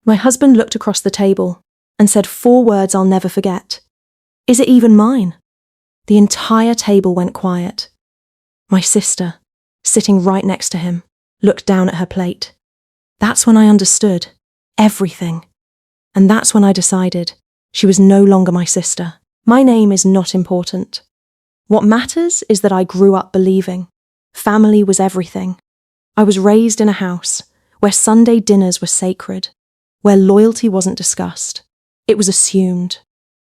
My husband looked across the table and said 4 words I'll never forget. Is it even mine? The entire table went quiet. My sister, sitting right next to him, looked down at her plate. That's when I understood everything. And that's when I decided she was no longer my sister. My name is not important. What matters is that I grew up believing family was everything. I was raised in a house where Sunday dinners were sacred, where loyalty wasn't discussed. It was assumed.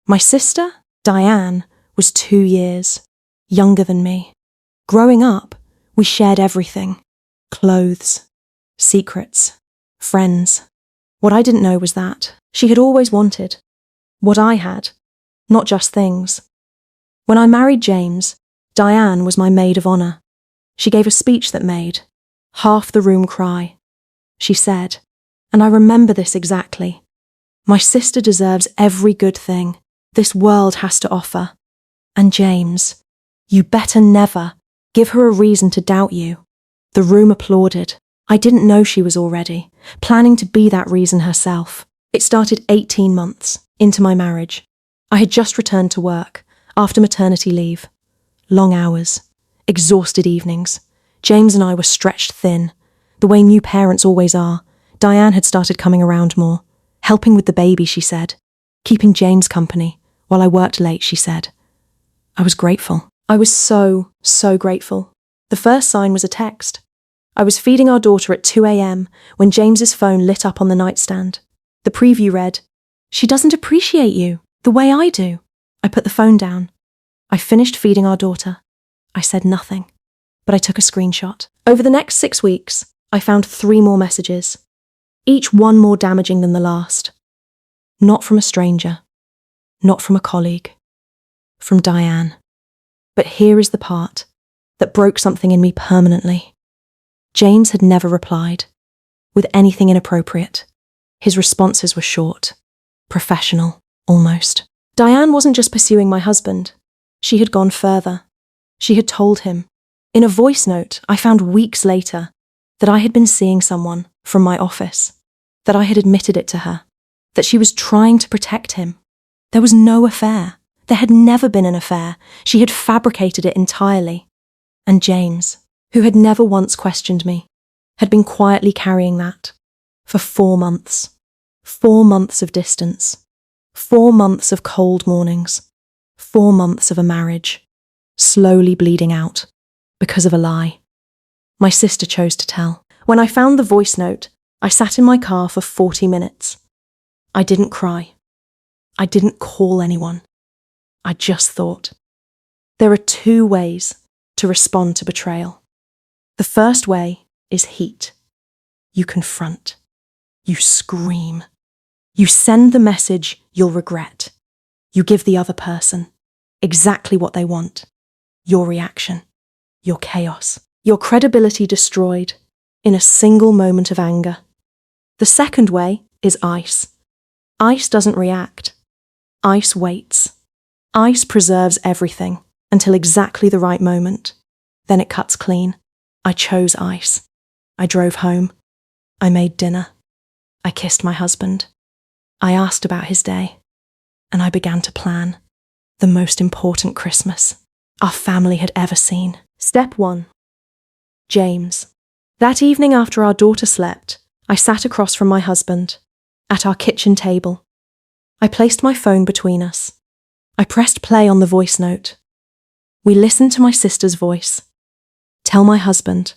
My sister, Diane, was 2 years younger than me. Growing up, we shared everything: clothes, secrets, friends. What I didn't know was that she had always wanted what I had, not just things. When I married James, Diane was my maid of honor. She gave a speech that made half the room cry. She said, and I remember this exactly, "My sister deserves every good thing this world has to offer. And James, you better never give her a reason to doubt you." The room applauded. I didn't know she was already planning to be that reason herself. It started 18 months into my marriage. I had just returned to work after maternity leave. Long hours, exhausted evenings. James and I were stretched thin, the way new parents always are. Diane had started coming around more, helping with the baby, she said, keeping James company while I worked late, she said. I was grateful. I was so grateful. The first sign was a text. I was feeding our daughter at 2 a.m. when James's phone lit up on the nightstand. The preview read, "She doesn't appreciate you the way I do." I put the phone down. I finished feeding our daughter. I said nothing, but I took a screenshot. Over the next 6 weeks, I found 3 more messages, each one more damaging than the last. Not from a stranger, not from a colleague, from Diane. But here is the part that broke something in me permanently. James had never replied with anything inappropriate. His responses were short, professional, almost. Diane wasn't just pursuing my husband. She had gone further. She had told him, in a voice note I found weeks later, that I had been seeing someone from my office, that I had admitted it to her, that she was trying to protect him. There was no affair. There had never been an affair. She had fabricated it entirely. And James, who had never once questioned me, had been quietly carrying that for 4 months. 4 months of distance. 4 months of cold mornings. 4 months of a marriage, slowly bleeding out because of a lie. My sister chose to tell. When I found the voice note, I sat in my car for 40 minutes. I didn't cry. I didn't call anyone. I just thought. There are 2 ways to respond to betrayal. The first way is heat. You confront. You scream. You send the message you'll regret. You give the other person exactly what they want. Your reaction. Your chaos. Your credibility destroyed in a single moment of anger. The second way is ice. Ice doesn't react. Ice waits. Ice preserves everything until exactly the right moment. Then it cuts clean. I chose ice. I drove home. I made dinner. I kissed my husband. I asked about his day. And I began to plan the most important Christmas our family had ever seen. Step 1. James. That evening after our daughter slept, I sat across from my husband, at our kitchen table. I placed my phone between us. I pressed play on the voice note. We listened to my sister's voice. Tell my husband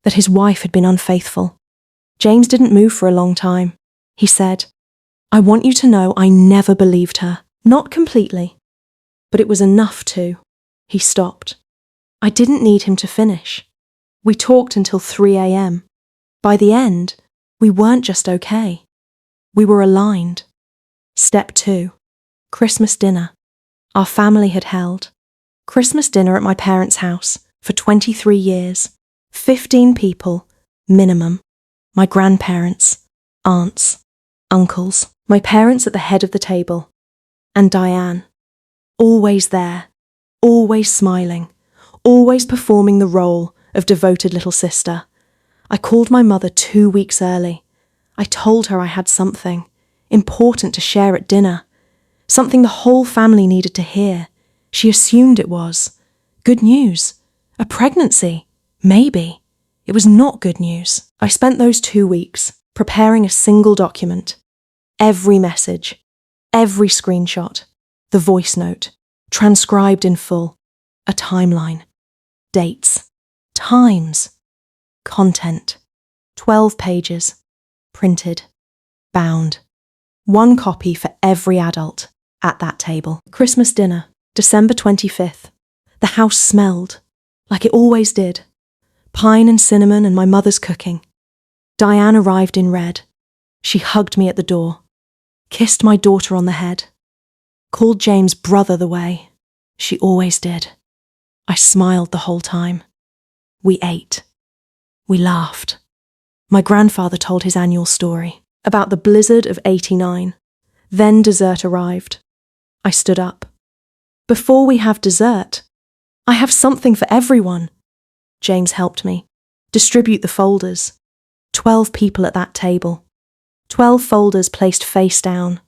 that his wife had been unfaithful. James didn't move for a long time. He said, "I want you to know I never believed her. Not completely. But it was enough to." He stopped. I didn't need him to finish. We talked until 3 a.m. By the end, we weren't just okay. We were aligned. Step 2. Christmas dinner. Our family had held Christmas dinner at my parents' house for 23 years. 15 people, minimum. My grandparents, aunts, uncles, my parents at the head of the table, and Diane, always there, always smiling, always performing the role of devoted little sister. I called my mother 2 weeks early. I told her I had something important to share at dinner, something the whole family needed to hear. She assumed it was good news, a pregnancy, maybe. It was not good news. I spent those 2 weeks preparing a single document. Every message, every screenshot, the voice note, transcribed in full, a timeline, dates, times, content, 12 pages, printed, bound. 1 copy for every adult at that table. Christmas dinner, December 25th. The house smelled, like it always did. Pine and cinnamon and my mother's cooking. Diane arrived in red. She hugged me at the door, kissed my daughter on the head, called James brother the way. She always did. I smiled the whole time. We ate. We laughed. My grandfather told his annual story about the blizzard of '89. Then dessert arrived. I stood up. Before we have dessert, I have something for everyone. James helped me distribute the folders. 12 people at that table. 12 folders placed face down.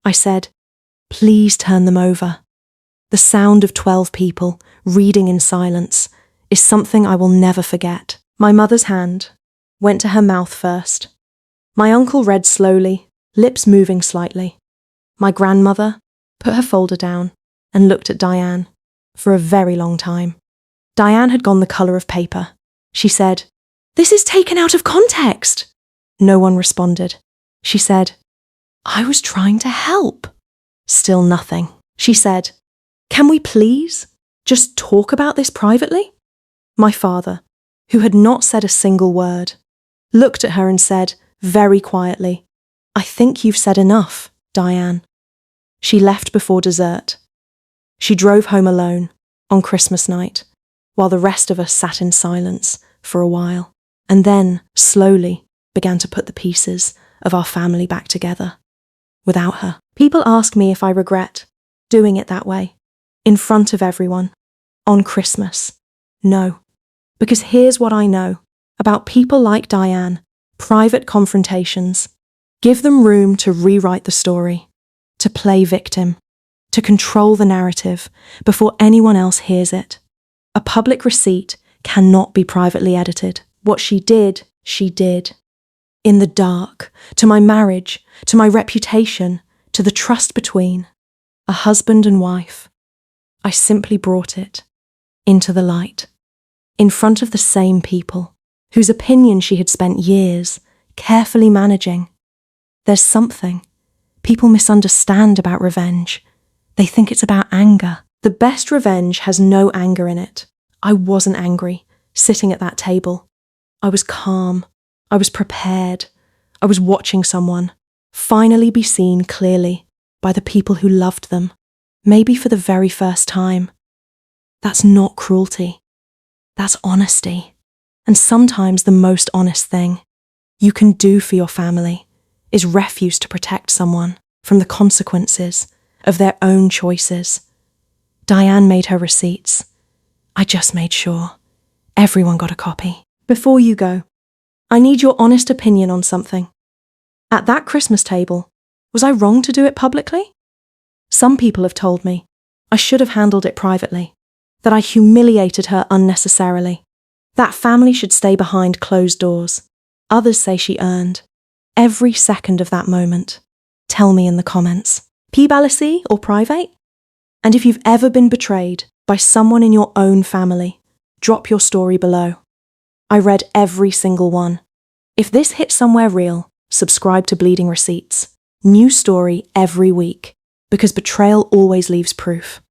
I said, please turn them over. The sound of 12 people reading in silence is something I will never forget. My mother's hand went to her mouth first. My uncle read slowly, lips moving slightly. My grandmother put her folder down and looked at Diane for a very long time. Diane had gone the colour of paper. She said, this is taken out of context. No one responded. She said, I was trying to help. Still nothing. She said, can we please just talk about this privately? My father, who had not said a single word, looked at her and said, very quietly, I think you've said enough, Diane. She left before dessert. She drove home alone on Christmas night, while the rest of us sat in silence for a while, and then, slowly, began to put the pieces of our family back together. Without her. People ask me if I regret doing it that way, in front of everyone, on Christmas. No, because here's what I know about people like Diane. Private confrontations. Give them room to rewrite the story, to play victim, to control the narrative before anyone else hears it. A public receipt cannot be privately edited. What she did, she did. In the dark, to my marriage, to my reputation, to the trust between a husband and wife. I simply brought it into the light, in front of the same people whose opinion she had spent years carefully managing. There's something people misunderstand about revenge. They think it's about anger. The best revenge has no anger in it. I wasn't angry, sitting at that table. I was calm. I was prepared. I was watching someone finally be seen clearly by the people who loved them, maybe for the very first time. That's not cruelty. That's honesty. And sometimes the most honest thing you can do for your family is refuse to protect someone from the consequences of their own choices. Diane made her receipts. I just made sure everyone got a copy. Before you go, I need your honest opinion on something. At that Christmas table, was I wrong to do it publicly? Some people have told me I should have handled it privately, that I humiliated her unnecessarily. That family should stay behind closed doors. Others say she earned every second of that moment. Tell me in the comments. Public or private? And if you've ever been betrayed by someone in your own family, drop your story below. I read every single one. If this hit somewhere real, subscribe to Bleeding Receipts. New story every week, because betrayal always leaves proof.